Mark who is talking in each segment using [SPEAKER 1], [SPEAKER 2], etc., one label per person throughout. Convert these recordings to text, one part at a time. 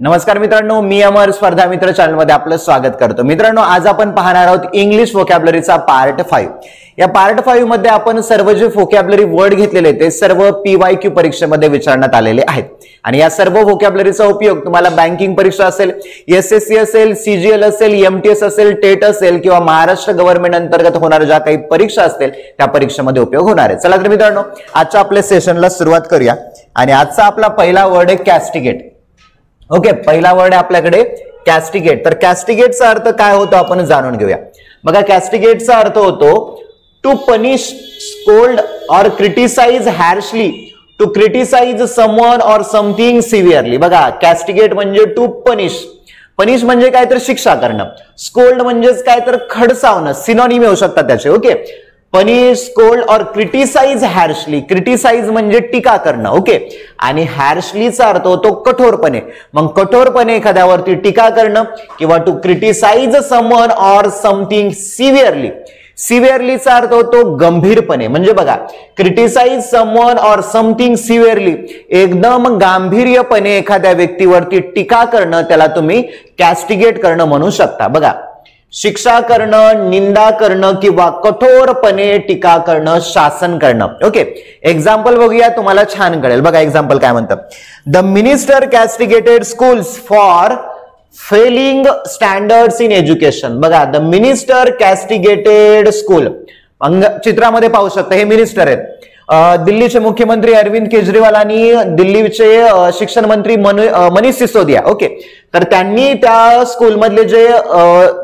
[SPEAKER 1] नमस्कार मित्रांनो, मी अमर स्पर्धा मित्र चॅनल मध्ये आपलं स्वागत करतो। मित्रांनो, आज आपण पाहणार आहोत इंग्लिश व्होकॅब्युलरीचा पार्ट 5। या पार्ट 5 मध्ये आपण सर्व जे व्होकॅब्युलरी वर्ड घेतलेले ते सर्व PYQ परीक्षेमध्ये विचारण्यात आलेले आहेत आणि या सर्व व्होकॅब्युलरीचा उपयोग तुम्हाला बँकिंग परीक्षा असेल, SSC असेल, CGL असेल, MTS असेल, टेट असेल किंवा महाराष्ट्र गव्हर्नमेंट अंतर्गत होणाऱ्या ज्या काही परीक्षा असतील त्या परीक्षेमध्ये उपयोग होणार आहे। चला तर मित्रांनो, आजच्या आपल्या सेशनला सुरुवात करूया आणि आजचा आपला पहिला वर्ड आहे कॅस्टिगेट। ओके, पहिला वर्ड आहे आपल्याकडे कॅस्टिगेट। तर कॅस्टिगेटचा अर्थ काय होतो आपण जाणून घेऊया। बघा, कॅस्टिगेटचा अर्थ होतो to punish, scold or criticise harshly, to criticise someone or something severely. बघा, कॅस्टिगेट म्हणजे टू पनिश, पनिश म्हणजे काय तर शिक्षा करणं, स्कोल्ड म्हणजेच काय तर खडसावणं, सिनोनिम येऊ शकतात त्याचे। Okay, punish, scold or criticise harshly, criticise म्हणजे टीका करणं। ओके, आणि हार्शलीचा अर्थ होतो कठोरपणे। मग कठोरपणे एखाद्यावरती टीका करणं किंवा to criticise someone or something सिव्हिअरली, सिव्हिअरलीचा अर्थ होतो गंभीरपणे। म्हणजे बघा, क्रिटिसाइज समवन और समथिंग सिव्हिअरली, एकदम गांभीर्यपणे एखाद्या व्यक्तीवरती टीका करणं त्याला तुम्ही कॅस्टिगेट करणं म्हणू शकता। बघा, शिक्षा करणं, निंदा करणं किंवा कठोरपणे टीका करणं, शासन करणं। ओके, एक्झाम्पल बघूया, तुम्हाला छान कळेल। बघा, एक्झाम्पल काय म्हणतं, the minister castigated schools for failing standards in education. बघा, द मिनिस्टर कॅस्टिगेटेड स्कूल, चित्रामध्ये पाहू शकता हे मिनिस्टर आहेत। दिल्लीचे मुख्यमंत्री अरविंद केजरीवाल आणि दिल्लीचे शिक्षण मंत्री मनीष सिसोदिया। ओके, तर त्यांनी त्या स्कूल मधले जे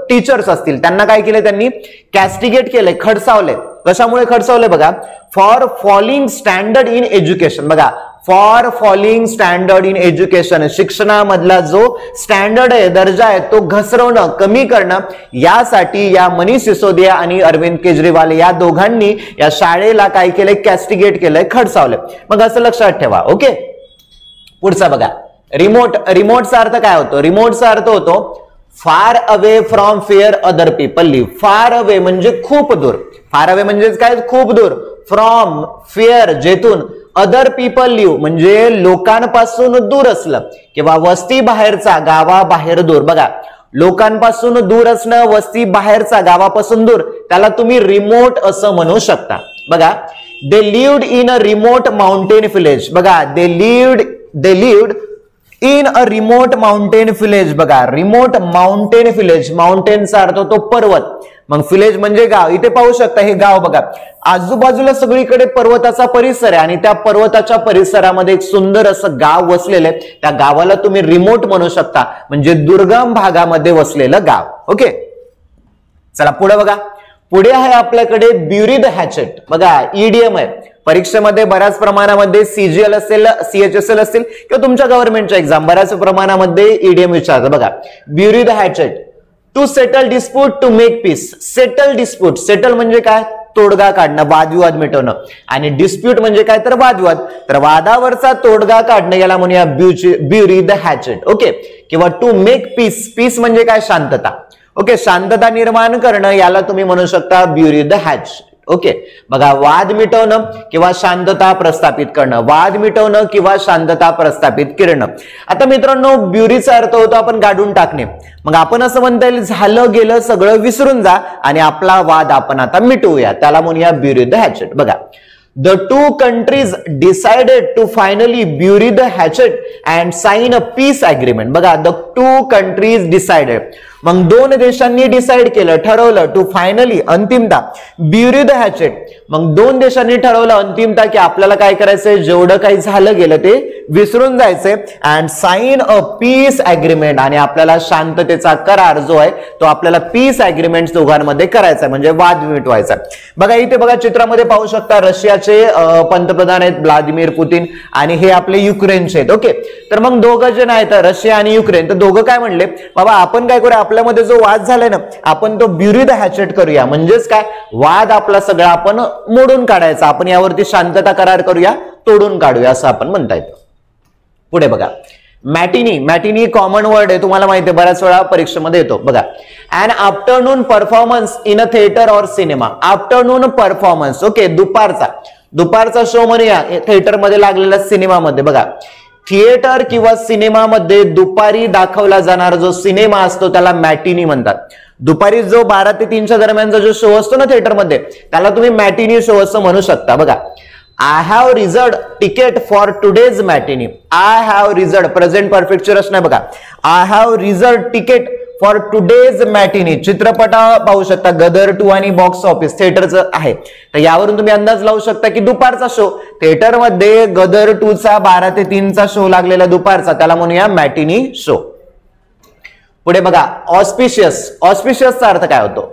[SPEAKER 1] टीचर्स असतील त्यांना काय केले, त्यांनी कॅस्टिगेट केले, खडसावले। कशामुळे खडसावले? बघा, for falling standard in education. बघा, for falling standard in education, शिक्षणामधला जो स्टँडर्ड आहे, दर्जा आहे, तो घसरवणं, कमी करणं, यासाठी या मनीष सिसोदिया आणि अरविंद केजरीवाल या दोघांनी या शाळेला काय केले, कॅस्टिगेट केलंय, खडसावले। मग असं लक्षात ठेवा। ओके, पुढचा बघा, रिमोट। रिमोटचा अर्थ काय होतो? रिमोटचा अर्थ होतो far away from where other people live. Far away म्हणजे खूप दूर, फार अवे म्हणजे काय, खूप दूर, फ्रॉम फेअर जेथून, अदर पीपल लिव्ह म्हणजे लोकांपासून दूर असलं किंवा वस्ती बाहेरचा, गावाबाहेर दूर। बघा, लोकांपासून दूर असणं, वस्ती बाहेरचा, गावापासून दूर, त्याला तुम्ही रिमोट असं म्हणू शकता। बघा, they lived in a remote mountain village. बघा, they lived in a remote mountain village. बघा, रिमोट माउंटेन विलेज, माउंटेनचा अर्थ होतो पर्वत, मग विलेज म्हणजे गाव। इथे पाहू शकता हे गाव, बघा आजूबाजूला सगळीकडे पर्वताचा परिसर आहे आणि त्या पर्वताच्या परिसरामध्ये एक सुंदर असं गाव वसलेलं आहे, त्या गावाला तुम्ही रिमोट म्हणू शकता, म्हणजे दुर्गम भागामध्ये वसलेलं गाव। ओके, चला पुढे बघा, पुढे आहे आपल्याकडे ब्युरी द हॅचेट। बघा, ईडीएम आहे, परीक्षेमध्ये बऱ्याच प्रमाणामध्ये CGL असेल, CHSL असेल किंवा तुमच्या गव्हर्नमेंटच्या एक्झाम बऱ्याच प्रमाणामध्ये ईडीएम विचारतं। बघा, bury the hatchet, to settle dispute, to make peace. Settle dispute, settle म्हणजे काय, तोडगा काढणं, वादविवाद मिटवणं, आणि डिस्प्यूट म्हणजे काय तर वादविवाद, तर वादावरचा तोडगा काढणं याला म्हणूया ब्युरी द हॅचेट। ओके, किंवा टू मेक पीस, पीस म्हणजे काय, शांतता। ओके, शांतता निर्माण करणं याला तुम्ही म्हणू शकता ब्युरी द हॅचेट। ओके, बघा, वाद मिटवणं किंवा शांतता प्रस्थापित करणं, वाद मिटवणं किंवा शांतता प्रस्थापित करणं। आता मित्रांनो, ब्युरीचा अर्थ होतो आपण गाडून टाकणे। मग आपण असं म्हणता येईल, झालं गेलं सगळं विसरून जा आणि आपला वाद आपण आता मिटवूया, त्याला म्हणूया ब्युरी द हॅचेट। बघा, the two countries decided to finally bury the hatchet and sign a peace agreement. बघा, the two countries decided, मग दोन देशांनी डिसाइड केलं, ठरवलं, टू फायनली, अंतिमता, ब्युरी द हॅचेट, मग दोन देशांनी ठरवलं अंतिमता की आपल्याला काय करायचंय, जेवढं काही झालं गेलं ते विसरून जायचंय, and sign a peace agreement, आणि आपल्याला शांततेचा करार जो आहे तो आपल्याला पीस अग्रीमेंट दोघांमध्ये करायचा, म्हणजे वाद मिटवायचा। बघा, इथे बघा चित्रामध्ये पाहू शकता रशियाचे पंतप्रधान आहेत व्लादिमीर पुतिन आणि हे आपले युक्रेनचे आहेत। ओके, तर मग दोघं जण आहेत, रशिया आणि युक्रेन, तर दोघं काय म्हणले, बाबा आपण काय करूया, आपल्यामध्ये जो वाद झालाय ना, आपण तो ब्युरी द हॅचेट करूया, म्हणजेच काय, वाद आपला सगळा आपण मोडून काढायचा, आपण यावरती शांतता करार करूया, तोडून काढूया असं आपण म्हणता येतं। पुढे बघा, मॅटिनी, मॅटिनी कॉमन वर्ड आहे, तुम्हाला माहिती आहे, बऱ्याच वेळा परीक्षेमध्ये येतो। बघा, an afternoon performance in a theatre or cinema. Afternoon performance, okay, दुपारचा शो म्हणूया थिएटर मध्ये लागलेल्या सिनेमामध्ये। बघा, थिएटर किंवा सिनेमामध्ये दुपारी दाखवला जाणारा जो सिनेमा असतो त्याला मॅटिनी म्हणतात. दुपारी जो 12 ते 3च्या दरम्यानचा जो शो असतो ना थिएटरमध्ये त्याला तुम्ही मॅटिनी शो असं म्हणू शकता. बघा, I have reserved ticket for today's matinee. I have reserved present perfect रचना आहे बघा. I have reserved ticket for today's matinee. चित्रपट पाहू शकता गदर 2 आणि बॉक्स ऑफिस थिएटरचं आहे. तर यावरून तुम्ही अंदाज लावू शकता की दुपारचा शो थिएटरमध्ये गदर 2चा 12 ते 3चा शो लागलेला दुपारचा त्याला म्हणूया मॅटिनी शो. पुढे बघा, ऑस्पिशियस. ऑस्पिशियसचा अर्थ काय होतो?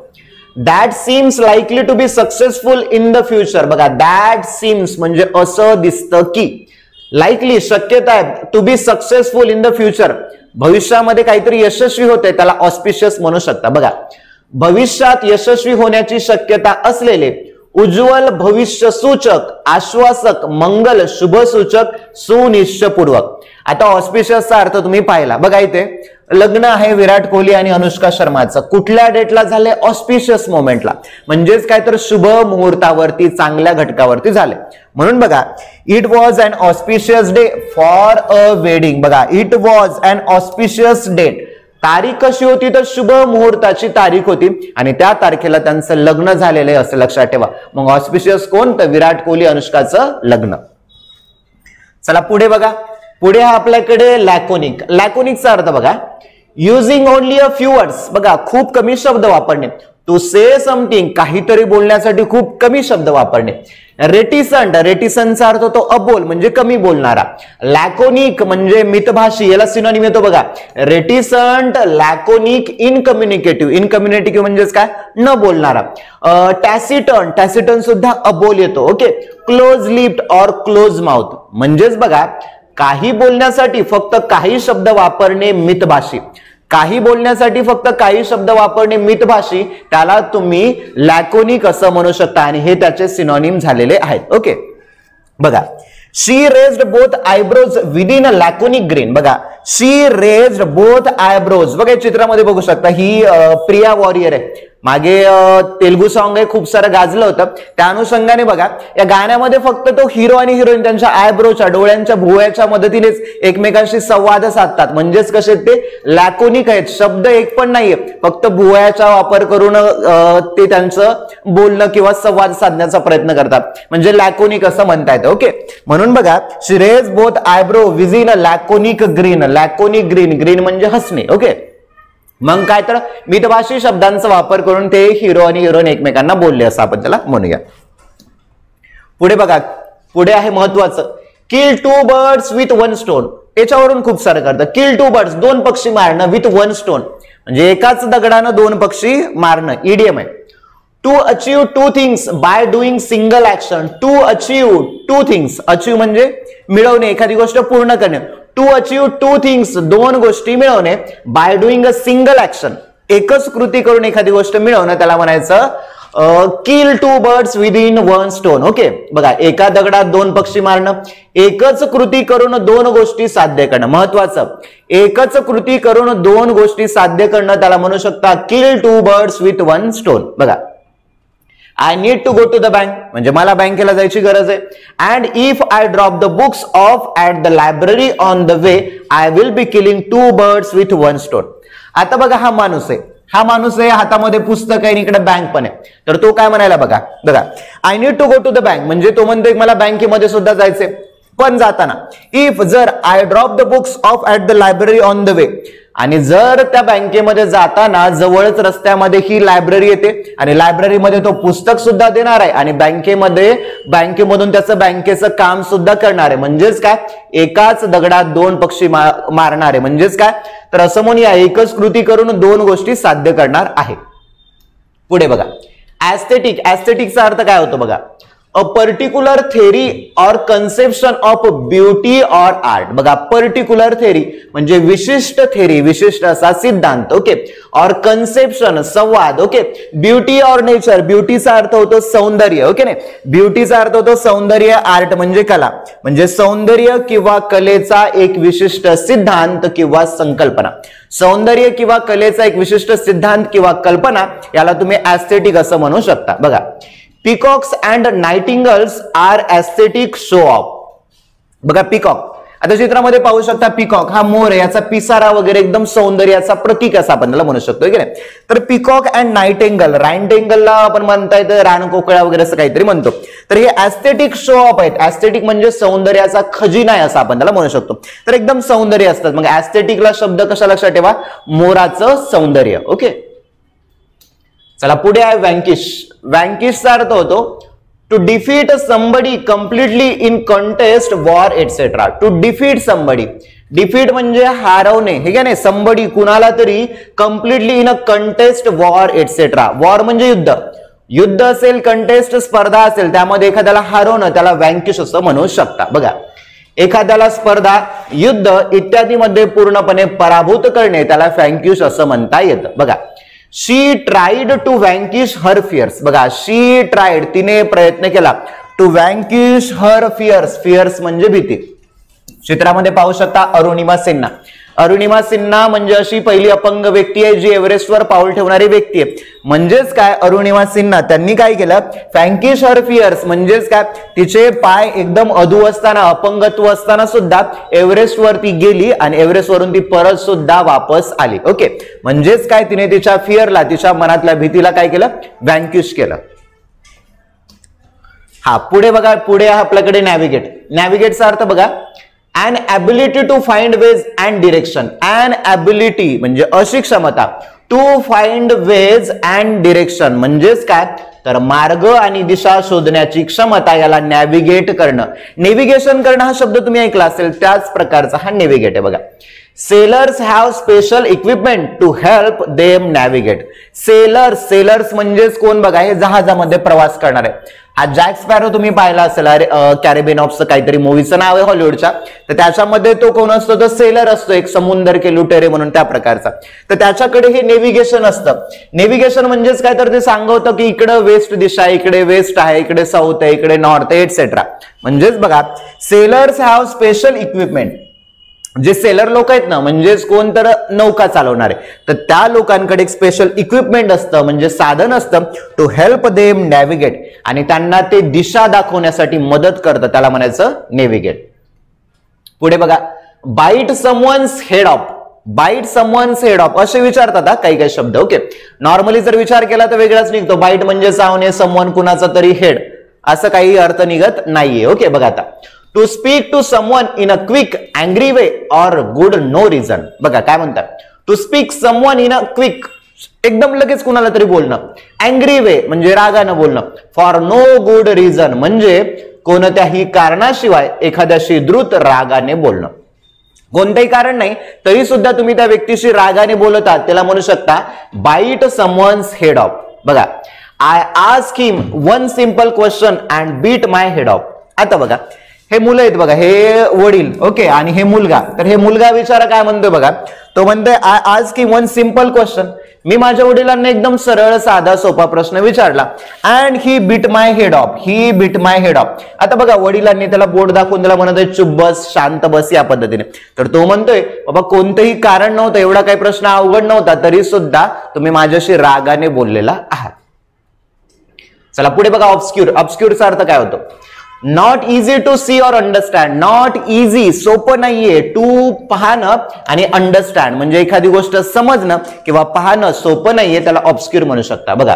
[SPEAKER 1] That seems likely to be successful in the future. बघा, दॅट सीम्स म्हणजे असं दिसतं की, लाईकली शक्यता आहे, to be successful in the future भविष्यामध्ये काहीतरी यशस्वी होते त्याला ऑस्पिशियस म्हणू शकता. बघा, भविष्यात यशस्वी होण्याची शक्यता असलेले, उज्ज्वल भविष्य सूचक, आश्वासक, मंगल, शुभसूचक, सुनिश्चयपूर्वक. आता ऑस्पिशियसचा अर्थ तुम्ही पाहिला. बघा, इथे लग्न आहे विराट कोहली आणि अनुष्का शर्माचं. कुठल्या डेटला झाले? ऑस्पिशियस मोमेंटला, म्हणजेच काय तर शुभ मुहूर्तावरती, चांगल्या घटकावरती झाले. म्हणून बघा, it was an auspicious day for a wedding. बघा, it was an auspicious date. तारीख कशी होती? तर शुभ मुहूर्ताची तारीख होती आणि त्या तारखेला त्यांचं लग्न झालेलं आहे असं लक्षात ठेवा. मग ऑस्पिशियस कोण? तर विराट कोहली अनुष्काचं लग्न. चला पुढे बघा. पुढे आपल्याकडे लॅकोनिक. लॅकोनिकचा अर्थ बघा, using only a few words. बघा, खूप कमी शब्द वापरणे. टू से समथिंग, काहीतरी बोलण्यासाठी खूप कमी शब्द वापरणे. रेटिसंट. रेटिसंटचा अर्थ होतो अबोल म्हणजे कमी बोलणारा. लॅकोनिक म्हणजे मितभाषी, याला सिनोनिम येतो बघा. रेटिसंट, लॅकोनिक, इनकम्युनिकेटिव्ह. इनकम्युनिकेटिव्ह म्हणजेच काय? न बोलणारा. टॅसिटर्न. टॅसिटर्न सुद्धा अबोल येतो. ओके. क्लोज लिप्ड और क्लोज माउथ म्हणजेच बघा, काही बोलण्यासाठी फक्त काही शब्द वापरणे मितभाषी. काही बोलण्यासाठी फक्त काही शब्द वापरणे मितभाषी, त्याला तुम्ही लॅकोनिक असं म्हणू शकता आणि हे त्याचे सिनोनिम झालेले आहेत. ओके. बघा, she raised both eyebrows within a laconic green. बघा, शी रेज्ड बोथ आयब्रोज. बघा, चित्रामध्ये बघू शकता ही प्रिया वॉरियर आहे. मागे तेलुगू सॉन्ग आहे, खूप सारं गाजलं होतं. त्या अनुषंगाने बघा, या गाण्यामध्ये फक्त तो हिरो आणि हिरोईन त्यांच्या आयब्रोच्या, डोळ्यांच्या भुवयाच्या मदतीनेच एकमेकांशी संवाद साधतात. म्हणजेच कसे ते लॅकोनिक आहेत. शब्द एक पण नाहीये, फक्त भुवयाचा वापर करून ते त्यांचं बोलणं किंवा संवाद साधण्याचा प्रयत्न करतात. म्हणजे लॅकोनिक असं म्हणता येतं. ओके. म्हणून बघा, she raise both eyebrow within a laconic green. Laconic green. Green म्हणजे हसणे. ओके. मग काय तर मितभाषी शब्दांचा वापर करून ते हिरो आणि हिरोईन एकमेकांना बोलले असं आपण त्याला म्हणूया. पुढे बघा, पुढे आहे महत्वाचं, किल 2 बर्ड्स विथ 1 स्टोन. त्याच्यावरून खूप सारं करतं. किल 2 बर्ड्स, 2 पक्षी मारणं, विथ 1 स्टोन म्हणजे एकाच दगडानं 2 पक्षी मारणं. इडियम आहे. To achieve 2 things by doing single action. To achieve 2 things. Achieve म्हणजे मिळवणे, एखादी गोष्ट पूर्ण करणे. टू अचीव 2 थिंग्स, 2 गोष्टी मिळवणे. Bye doing a single action, एकच कृती करून एखादी गोष्ट मिळवणं, त्याला म्हणायचं किल 2 बर्ड्स विदिन 1 स्टोन. ओके. बघा, एका दगडात 2 पक्षी मारणं, एकच कृती करून 2 गोष्टी साध्य करणं. महत्वाचं, एकच कृती करून 2 गोष्टी साध्य करणं त्याला म्हणू शकता किल 2 बर्ड्स विथ 1 स्टोन. बघा, I need to go to the bank म्हणजे मला बँकेला जायची गरज आहे. And if I drop the books off at the library on the way I will be killing 2 birds with 1 stone. आता बघा, हा माणूस आहे. हा माणूस आहे, हातामध्ये पुस्तक आहे, इकडे बँक पण आहे. तर तो काय म्हणायला बघा, बघा, I need to go to the bank म्हणजे तो म्हणतोय मला बँकेमध्ये सुद्धा जायचंय. पण जाताना इफ जर I drop the books off at the library on the वे, आणि जर त्या बँकेमध्ये जाताना जवळच रस्त्यामध्ये ही लायब्ररी येते आणि लायब्ररीमध्ये तो पुस्तक सुद्धा देणार आहे आणि बँकेमधून त्याचं बँकेचं काम सुद्धा करणार आहे. म्हणजेच काय, एकाच दगडात 2 पक्षी मारणार आहे. म्हणजेच काय, तर असं म्हणूया एकच कृती करून 2 गोष्टी साध्य करणार आहे. पुढे बघा, ऍस्थेटिक. ऍस्थेटिकचा अर्थ काय होतो बघा, अ पर्टिक्युलर थेरी और कन्सेप्शन ऑफ ब्युटी और आर्ट. बघा, पर्टिक्युलर थेरी म्हणजे विशिष्ट थेरी, विशिष्ट असा सिद्धांत. ओके. और कन्सेप्शन संवाद. ओके. ब्युटी और नेचर, ब्युटीचा अर्थ होतो सौंदर्य. ओके नाही, ब्युटीचा अर्थ होतो सौंदर्य. आर्ट म्हणजे कला, म्हणजे सौंदर्य किंवा कलेचा एक विशिष्ट सिद्धांत किंवा संकल्पना. सौंदर्य किंवा कलेचा एक विशिष्ट सिद्धांत किंवा कल्पना, याला तुम्ही ऍस्थेटिक असं म्हणू शकता. बघा, Peacocks and nightingales are aesthetic show off. बघा, पिकॉक आता चित्रामध्ये पाहू शकता पिकॉक हा मोर आहे, याचा पिसारा वगैरे एकदम सौंदर्याचा प्रतीक असं आपण त्याला म्हणू शकतो की नाही. तर पिकॉक अँड नाईटिंगेल, राईटिंगलला आपण म्हणता येतं रानकोकळा वगैरे असं काहीतरी म्हणतो. तर हे ऍस्थेटिक शो ऑफ आहेत. ऍस्थेटिक म्हणजे सौंदर्याचा खजिना आहे असं आपण त्याला म्हणू शकतो. तर एकदम सौंदर्य असतात. मग ऍस्थेटिकला शब्द कशा लक्षात ठेवा, मोराचं सौंदर्य. ओके, चला पुढे आहे व्हँकिश. व्हँकिशचा अर्थ होतो to defeat somebody completely in contest war etcetera. To defeat somebody, defeat म्हणजे हरवणे, हे का नाही, समबडी कुणाला तरी completely in a contest war etcetera. War म्हणजे युद्ध, युद्ध असेल, कंटेस्ट स्पर्धा असेल, त्यामध्ये एखाद्याला हरवणं त्याला व्हँकिश असं म्हणू शकता. बघा, एखाद्याला स्पर्धा, युद्ध इत्यादी मध्ये पूर्णपणे पराभूत करणे त्याला व्हँकिश असं म्हणता येतं. बघा, शी ट्राइड टू व्हँकिश हर फिअर्स. बघा, शी ट्राइड तिने प्रयत्न केला, टू व्हँकिश हर फिअर्स, फिअर्स म्हणजे भीती. चित्रामध्ये पाहू शकता अरुणिमा सिन्हा. अरुणिमा सिन्हा म्हणजे अशी पहिली अपंग व्यक्ती आहे जी एव्हरेस्टवर पाऊल ठेवणारी व्यक्ती आहे. म्हणजेच काय, अरुणिमा सिन्हा त्यांनी काय केलं, व्हँकिश हर फिअर्स म्हणजेच काय, तिचे पाय एकदम अधू असताना, अपंगत्व असताना सुद्धा एव्हरेस्ट वरती गेली आणि एव्हरेस्ट वरून ती परत सुद्धा वापस आली. ओके, म्हणजेच काय, तिने तिच्या फिअरला, तिच्या मनातल्या भीतीला काय केलं, व्हँकिश केलं. हा पुढे बघा, पुढे आपल्याकडे नॅव्हिगेट. नॅव्हिगेटचा अर्थ बघा, an ability to find ways and direction. an ability म्हणजे अशी क्षमता, to find ways and direction म्हणजेच काय, तर मार्ग आणि दिशा शोधण्याची क्षमता, याला नॅव्हिगेट करणं. नेव्हिगेशन करणं हा शब्द तुम्ही ऐकला असेल, त्याच प्रकारचा हा नॅव्हिगेट आहे. बघा, sailors have special equipment to help them navigate. Sailors, sailors म्हणजेच कोण, बघा, हे जहाजामध्ये प्रवास करणारे. हा जॅक स्पॅरो तुम्ही पाहिला असेल, कॅरेबियन ऑफचं काहीतरी मूवीचं नाव आहे हॉलिवूडच्या, तर त्याच्यामध्ये तो कोण असतो, तो सेलर असतो, एक समुंदर के लुटेरे म्हणून त्या प्रकारचा. तर त्याच्याकडे हे नेव्हिगेशन असतं. नेव्हिगेशन म्हणजेच काय, तर ते सांगवतं की इकडे वेस्ट दिशा आहे, इकडे वेस्ट आहे, इकडे साऊथ आहे, इकडे नॉर्थ आहे, एटसेट्रा. म्हणजेच बघा, सेलर्स हॅव स्पेशल इक्विपमेंट. जे सेलर लोक आहेत ना, म्हणजेच कोण, तर नौका चालवणारे, तर त्या लोकांकडे एक स्पेशल इक्विपमेंट असतं, म्हणजे साधन असतं, टू हेल्प देम नॅव्हिगेट, आणि त्यांना ते दिशा दाखवण्यासाठी मदत करतं, त्याला म्हणायचं नेव्हिगेट. पुढे बघा, bite someone's head off. Bite someone's head off असे विचारतात काही काही शब्द. ओके, नॉर्मली जर विचार केला तर वेगळाच निघतो. बाईट म्हणजे चावणे, समवन कुणाचा तरी हेड, असं काही अर्थ निघत नाहीये. ओके, बघा आता, to speak to someone in a quick angry way or good no reason. बघा काय म्हणतात, to speak someone in a quick, एकदम लगेच कुणाला तरी बोलणं. अँग्री वे म्हणजे रागानं बोलणं. फॉर नो गुड रिझन म्हणजे कोणत्याही कारणाशिवाय एखाद्याशी द्रुत रागाने बोलणं. कोणतंही कारण नाही तरी सुद्धा तुम्ही त्या व्यक्तीशी रागाने बोलत आहात, त्याला म्हणू शकता बाईट समवन्स हेड ऑफ. बघा, I ask him one simple question and bit my head off. आता बघा, हे मुलं आहेत बघा, हे वडील, ओके, आणि हे मुलगा. तर हे मुलगा विचारा काय म्हणतोय बघा, तो म्हणतोय I ask him one simple question. मी माझ्या वडिलांना एकदम सरळ साधा सोपा प्रश्न विचारला, and he beat my head off. He beat my head off. आता बघा, वडिलांनी त्याला बोट दाखवून त्याला म्हणतोय चुप बस, शांत बस, या पद्धतीने. तर तो म्हणतोय बाबा कोणतंही कारण नव्हतं, एवढा काही प्रश्न अवघड नव्हता, तरी सुद्धा तुम्ही माझ्याशी रागाने बोललेला आहात. चला पुढे बघा, ऑब्स्क्युर. ऑब्स्क्युरचा अर्थ काय होतो, not easy to see or understand. Not easy, सोपं नाहीये, टू पाहणं आणि अंडरस्टँड म्हणजे एखादी गोष्ट समजणं किंवा पाहणं सोपं नाहीये, त्याला ऑब्स्क्युर म्हणू शकता. बघा,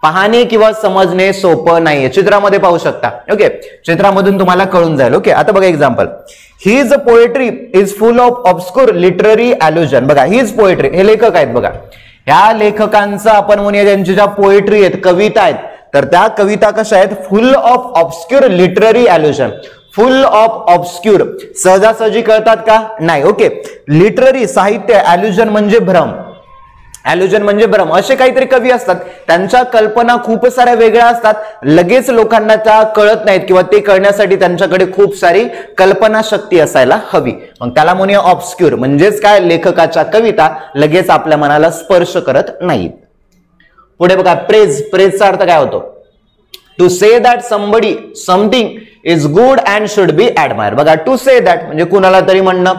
[SPEAKER 1] पाहणे किंवा समजणे सोपं नाहीये. चित्रामध्ये पाहू शकता. ओके, चित्रामधून तुम्हाला कळून जाईल. ओके, आता बघा example, his poetry is full of obscure literary allusion. बघा, हिज पोएट्री, हे लेखक आहेत बघा, ह्या लेखकांचं आपण म्हणूया त्यांच्या ज्या पोएट्री आहेत, कविता आहेत, तर त्या कविता कशा आहेत, full of obscure literary allusion. Full of obscure, सहजासहजी कळतात का, नाही. ओके, लिटररी साहित्य, अल्युजन म्हणजे भ्रम, अल्युजन म्हणजे भ्रम. असे काहीतरी कवी असतात, त्यांच्या कल्पना खूप साऱ्या वेगळ्या असतात, लगेच लोकांना त्या कळत नाहीत किंवा ते कळण्यासाठी त्यांच्याकडे खूप सारी कल्पना शक्ती असायला हवी. मग त्याला म्हणूया ऑब्स्क्युर. म्हणजेच काय, लेखकाच्या कविता लगेच आपल्या मनाला स्पर्श करत नाहीत. पुढे बघा, प्रेज. प्रेजचा अर्थ काय होतो, to say that somebody something is good and should be admire. बघा, टू से दॅट म्हणजे कुणाला तरी म्हणणं,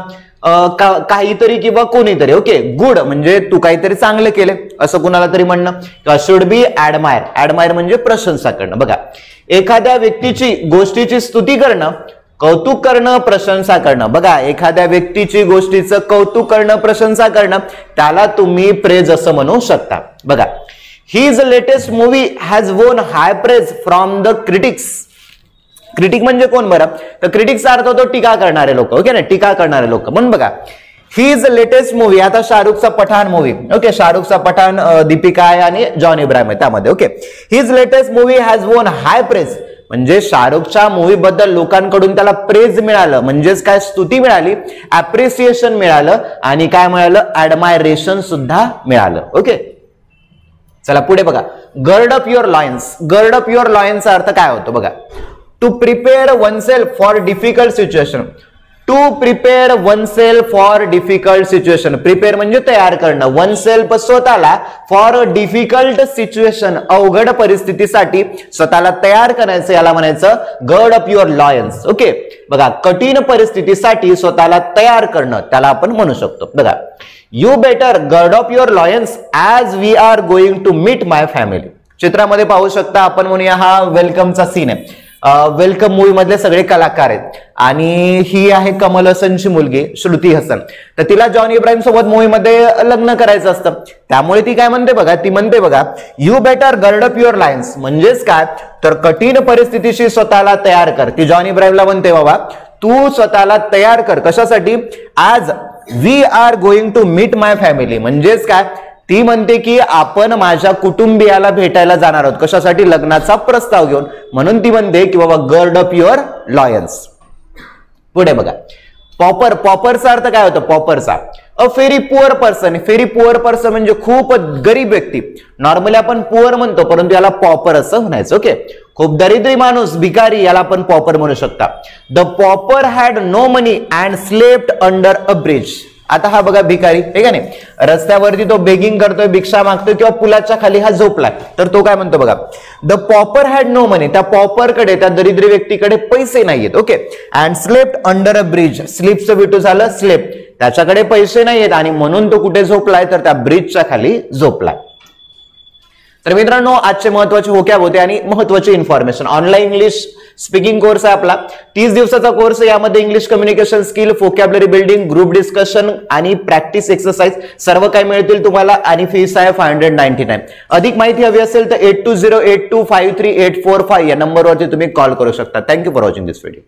[SPEAKER 1] काहीतरी किंवा कोणीतरी. ओके, गुड म्हणजे तू काहीतरी चांगलं केले असं कुणाला तरी म्हणणं, किंवा शुड बी ऍडमायर. ऍडमायर म्हणजे प्रशंसा करणं. बघा, एखाद्या व्यक्तीची, गोष्टीची स्तुती करणं कौतुक करणं, प्रशंसा करणं. बघा, एखाद्या व्यक्तीची गोष्टीचं कौतुक करणं, प्रशंसा करणं, त्याला तुम्ही प्रेज असं म्हणू शकता. बघा, his latest movie has won high praise from the critics. Critic म्हणजे कोण बरं? तर क्रिटिक्सचा अर्थ होतो टीका करणारे लोक. ओके ना, टीका करणारे लोक. म्हणून बघा, हिज लेटेस्ट मूवी, आता शाहरुखचा पठाण मूवी. ओके, शाहरुखचा पठाण, दीपिका आहे आणि जॉन इब्राहिम आहे त्यामध्ये. Okay, his latest movie has won high praise, म्हणजे शाहरुखच्या मूवी बद्दल लोकांकडून त्याला प्रेज मिळालं, म्हणजेच काय, स्तुती मिळाली, अप्रिसिएशन मिळालं आणि काय मिळालं, ऍडमायरेशन सुद्धा मिळालं. ओके, चला पुढे बघा, gird up your loins. Gird up your लॉयन्सचा अर्थ काय होतो बघा, to prepare oneself for difficult situation. To prepare oneself for difficult situation. Prepare म्हणजे तयार करणं, वनसेल्फ स्वतःला, फॉर डिफिकल्ट सिच्युएशन, अवघड परिस्थितीसाठी स्वतःला तयार करायचं, याला म्हणायचं गर्ड अप युअर लॉयन्स. ओके, बघा, कठीण परिस्थितीसाठी स्वतःला तयार करणं, त्याला आपण म्हणू शकतो. बघा, you better gird up your loins as we are going to meet my family. चित्रामध्ये पाहू शकता आपण, म्हणूया हा वेलकमचा सीन आहे. वेलकम मूवी मधले सगळे कलाकार आहेत आणि ही आहे कमल हसनची मुलगी श्रुती हसन. तर तिला जॉन इब्राहिम सोबत मूवीमध्ये लग्न करायचं असतं, त्यामुळे ती काय म्हणते बघा, ती म्हणते बघा, you better gird up your lines, म्हणजेच काय, तर कठीण परिस्थितीशी स्वतःला तयार कर. ती जॉन इब्राहिमला म्हणते, बाबा तू स्वतःला तयार कर, कशासाठी, आज we are going to meet my family, म्हणजेच काय, ती म्हणते की आपण माझ्या कुटुंबियाला भेटायला जाणार आहोत, कशासाठी, लग्नाचा प्रस्ताव घेऊन. म्हणून ती म्हणते की बाबा गर्ड अप युअर लॉयन्स. पुढे बघा, पॉपर. पॉपरचा अर्थ काय होतो, पॉपरचा, a very poor person. Very poor person म्हणजे खूप गरीब व्यक्ती. नॉर्मली आपण पुअर म्हणतो, परंतु याला पॉपर असं म्हणायचं. ओके, खूप दरिद्री माणूस, भिकारी, याला आपण पॉपर म्हणू शकता. The pauper had no money and slept under a bridge. आता हा बघा भिकारी, ठीक आहे नाही, रस्त्यावरती तो बेगिंग करतोय, भिक्षा मागतोय, किंवा पुलाच्या खाली हा झोपलाय. तर तो काय म्हणतो बघा, the pauper had no money, त्या पॉपरकडे, त्या दरिद्री व्यक्तीकडे पैसे नाहीयेत. Okay, and slept under a bridge. स्लीपचं बिटू झालं स्लेप, त्याच्याकडे पैसे नाहीयेत आणि म्हणून तो कुठे झोपलाय, तर त्या ब्रिजच्या खाली झोपलाय. तर मित्रांनो, आजचे महत्वाचे व्होकॅब होते आणि महत्वाची information. Online English speaking course आहे आपला, 30 दिवसाचा कोर्स. यामध्ये English communication skill, vocabulary building, group discussion आणि प्रॅक्टिस एक्सरसाइज सर्व काही मिळतील तुम्हाला आणि फीस आहे 599. अधिक माहिती हवी असेल तर 8208253845 या नंबरवरती तुम्ही कॉल करू शकता. Thank you for watching this video.